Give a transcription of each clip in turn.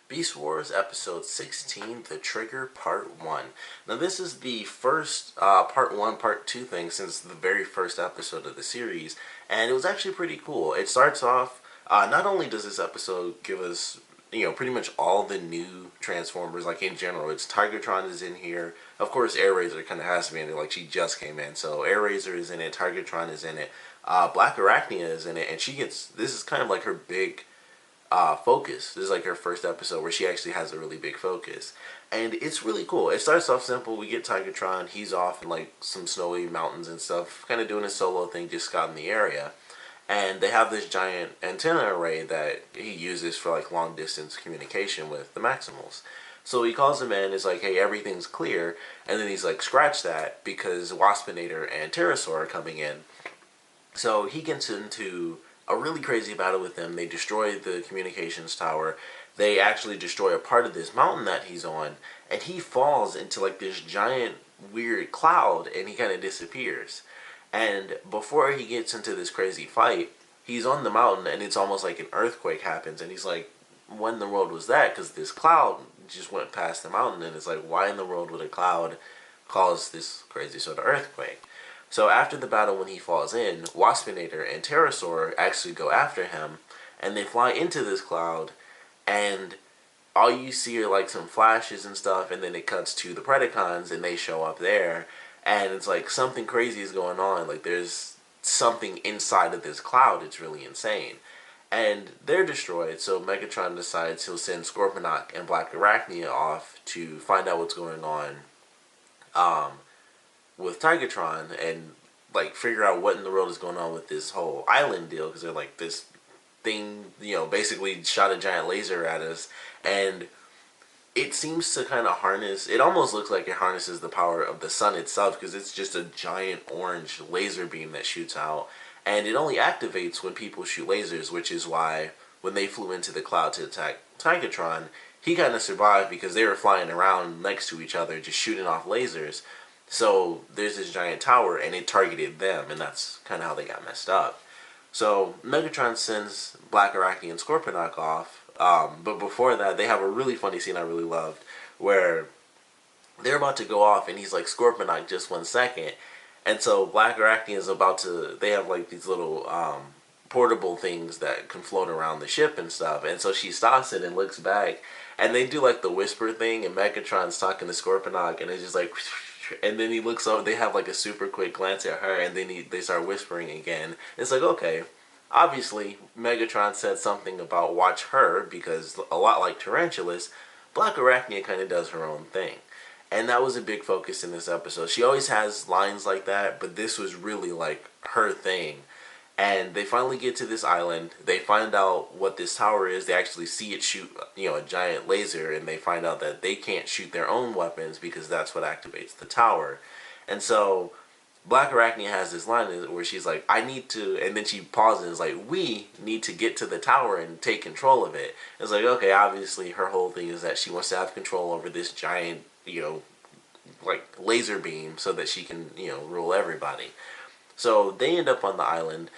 Beast Wars Episode 16, The Trigger, Part 1. Now this is the first Part 1, Part 2 thing since the very first episode of the series, and it was actually pretty cool. It starts off, not only does this episode give us, pretty much all the new Transformers, like in general, it's Tigatron is in here, of course Airazor kind of has to be in it, like she just came in, so Airazor is in it, Tigatron is in it, Blackarachnia is in it, and this is kind of like her big focus. This is like her first episode where she actually has a really big focus. And it's really cool. It starts off simple. We get Tigatron. He's off in like some snowy mountains and stuff, kind of doing a solo thing, just scouting the area. And they have this giant antenna array that he uses for like long distance communication with the Maximals. So he calls them in, is like, hey, everything's clear. And then he's like, scratch that because Waspinator and Pterosaur are coming in. So he gets into a really crazy battle with them. They destroy the communications tower. They actually destroy a part of this mountain that he's on, and he falls into like this giant weird cloud, and he kind of disappears. And before he gets into this crazy fight, he's on the mountain, and it's almost like an earthquake happens, and he's like, when in the world was that? Because this cloud just went past the mountain, and it's like, why in the world would a cloud cause this crazy sort of earthquake? So after the battle, when he falls in, Waspinator and Pterosaur actually go after him, and they fly into this cloud, and all you see are like some flashes and stuff, and then it cuts to the Predacons, and they show up there, and it's like something crazy is going on. Like there's something inside of this cloud. It's really insane. And they're destroyed, so Megatron decides he'll send Scorponok and Blackarachnia off to find out what's going on. With Tigatron and like figure out what in the world is going on with this whole island deal, because they're like, this thing basically shot a giant laser at us, and it seems to kind of harness, it almost looks like it harnesses the power of the sun itself, because it's just a giant orange laser beam that shoots out, and it only activates when people shoot lasers, which is why when they flew into the cloud to attack Tigatron, he kind of survived because they were flying around next to each other just shooting off lasers. So there's this giant tower, and it targeted them, and that's kind of how they got messed up. So Megatron sends Blackarachnia and Scorponok off, but before that, they have a really funny scene I really loved, where they're about to go off, and he's like, Scorponok, just 1 second. And so Blackarachnia is about to, they have like these little portable things that can float around the ship and stuff, and so she stops it and looks back, and they do like the whisper thing, and Megatron's talking to Scorponok, and it's just like, and then he looks over, they have like a super quick glance at her, and then they start whispering again. It's like, okay, obviously Megatron said something about watch her, because a lot like Tarantulas, Blackarachnia kind of does her own thing. And that was a big focus in this episode. She always has lines like that, but this was really like her thing. And they finally get to this island. They find out what this tower is. They actually see it shoot, a giant laser, and they find out that they can't shoot their own weapons because that's what activates the tower. And so Blackarachnia has this line where she's like, I need to, and then she pauses and is like, we need to get to the tower and take control of it. It's like, okay, obviously her whole thing is that she wants to have control over this giant, like laser beam so that she can, rule everybody. So they end up on the island.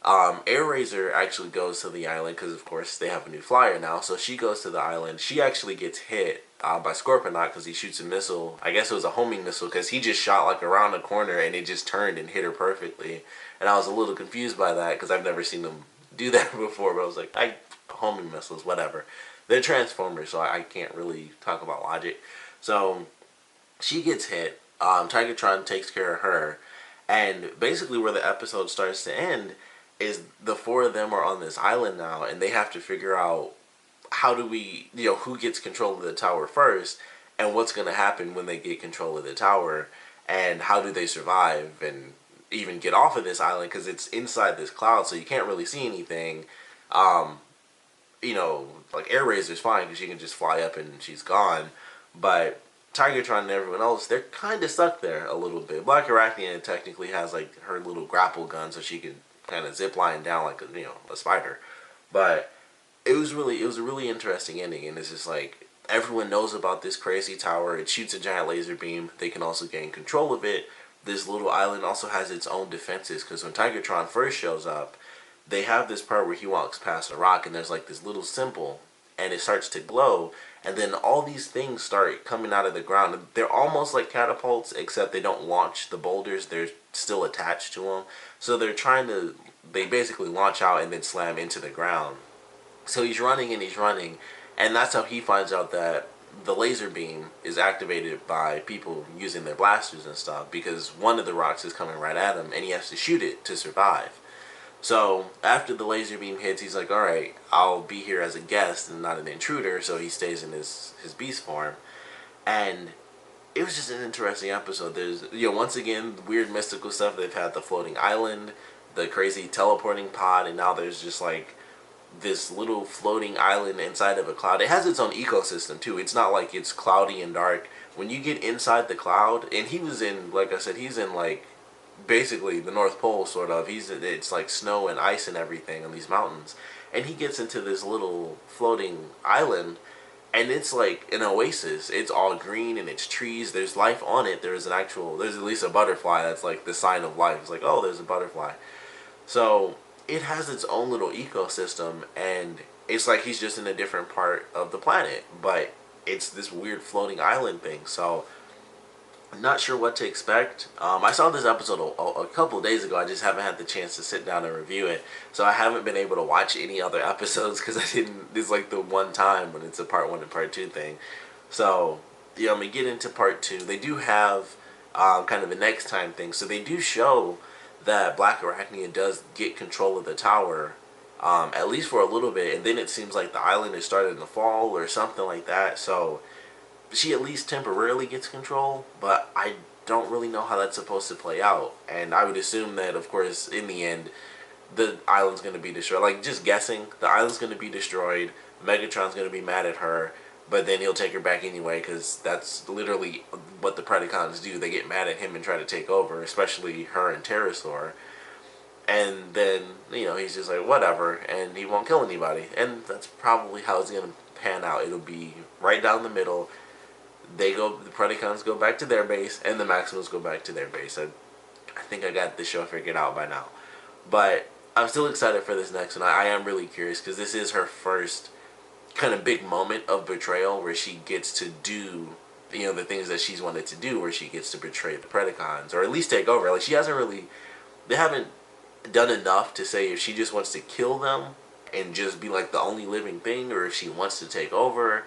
Airazor actually goes to the island because, of course, they have a new flyer now. So she goes to the island. She actually gets hit by Scorponok because he shoots a missile. I guess it was a homing missile because he just shot like around the corner and it just turned and hit her perfectly. And I was a little confused by that because I've never seen them do that before. But I was like, homing missiles, whatever. They're Transformers, so I can't really talk about logic. So she gets hit. Tigatron takes care of her. And basically where the episode starts to end is the four of them are on this island now, and they have to figure out how do we, who gets control of the tower first, and what's going to happen when they get control of the tower, and how do they survive and even get off of this island, because it's inside this cloud, so you can't really see anything. Like Airazor's fine because she can just fly up and she's gone, but Tigatron and everyone else, they're kind of stuck there a little bit. Blackarachnia technically has like her little grapple gun, so she can kind of zip line down like a spider. But it was a really interesting ending, and it's just like everyone knows about this crazy tower. It shoots a giant laser beam. They can also gain control of it. This little island also has its own defenses because when Tigatron first shows up, they have this part where he walks past a rock, and there's like this little symbol and it starts to glow, and then all these things start coming out of the ground. They're almost like catapults, except they don't launch the boulders. They're still attached to them. So they basically launch out and then slam into the ground. So he's running and he's running, and that's how he finds out that the laser beam is activated by people using their blasters and stuff, because one of the rocks is coming right at him and he has to shoot it to survive. So after the laser beam hits, he's like, alright, I'll be here as a guest and not an intruder, so he stays in his beast form. And it was just an interesting episode. There's, once again, weird mystical stuff. They've had the floating island, the crazy teleporting pod, and now there's just like this little floating island inside of a cloud. It has its own ecosystem too. It's not like it's cloudy and dark. When you get inside the cloud, and he was in, like I said, he's in like basically the North Pole sort of. It's like snow and ice and everything on these mountains, and he gets into this little floating island, and it's like an oasis. It's all green and it's trees. There's life on it. There's at least a butterfly. That's like the sign of life. It's like, oh, there's a butterfly. So it has its own little ecosystem, and it's like he's just in a different part of the planet, but it's this weird floating island thing. So I'm not sure what to expect. I saw this episode a couple of days ago. I just haven't had the chance to sit down and review it. So I haven't been able to watch any other episodes because it's like the one time when it's a part 1 and part 2 thing. So, I'm going to get into part 2. They do have kind of a next time thing. So they do show that Blackarachnia does get control of the tower, at least for a little bit. And then it seems like the island is starting to fall or something like that. So she at least temporarily gets control, but I don't really know how that's supposed to play out. And I would assume that, of course, in the end, the island's going to be destroyed. Like, just guessing, the island's going to be destroyed, Megatron's going to be mad at her, but then he'll take her back anyway, because that's literally what the Predacons do. They get mad at him and try to take over, especially her and Airazor. And then, he's just like, whatever, and he won't kill anybody. And that's probably how it's going to pan out. It'll be right down the middle. The Predacons go back to their base, and the Maximals go back to their base. I think I got this show figured out by now. But I'm still excited for this next one. I am really curious, because this is her first kind of big moment of betrayal, where she gets to do, the things that she's wanted to do, where she gets to betray the Predacons, or at least take over. Like, they haven't done enough to say if she just wants to kill them and just be like the only living thing, or if she wants to take over,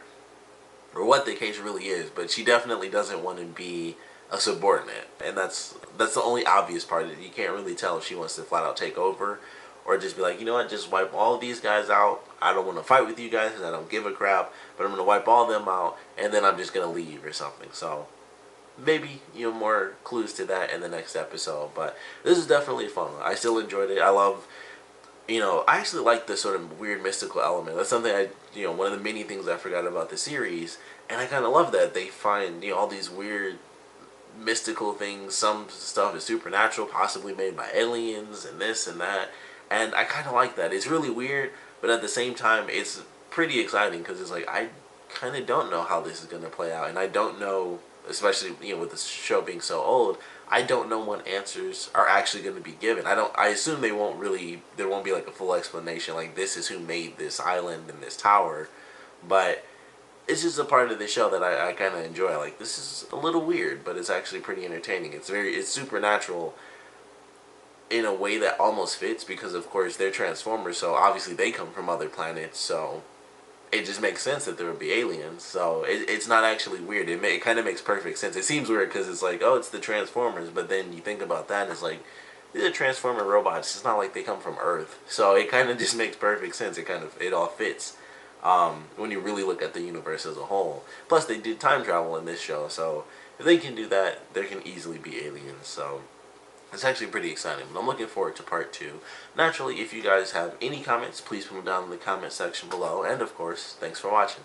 or what the case really is. But she definitely doesn't want to be a subordinate, and that's the only obvious part. You can't really tell if she wants to flat out take over, or just be like, you know what, just wipe all of these guys out. I don't want to fight with you guys because I don't give a crap, but I'm going to wipe all of them out, and then I'm just going to leave or something. So maybe, more clues to that in the next episode. But this is definitely fun. I still enjoyed it. I love, I actually like this sort of weird mystical element. That's something one of the many things I forgot about the series, and I kind of love that they find, all these weird mystical things. Some stuff is supernatural, possibly made by aliens, and this and that, and I kind of like that. It's really weird, but at the same time, it's pretty exciting, because it's like, I kind of don't know how this is going to play out, and I don't know, especially, with the show being so old, I don't know what answers are actually going to be given. I assume there won't be like a full explanation, like this is who made this island and this tower, but it's just a part of the show that I kind of enjoy. Like, this is a little weird, but it's actually pretty entertaining. It's supernatural in a way that almost fits, because of course they're Transformers, so obviously they come from other planets, so it just makes sense that there would be aliens. So it's not actually weird. It kind of makes perfect sense. It seems weird because it's like, oh, it's the Transformers, but then you think about that and it's like, these are Transformer robots. It's not like they come from Earth. So it kind of just makes perfect sense. It all fits when you really look at the universe as a whole. Plus, they did time travel in this show, so if they can do that, there can easily be aliens. So it's actually pretty exciting, but I'm looking forward to part 2. Naturally, if you guys have any comments, please put them down in the comment section below. And of course, thanks for watching.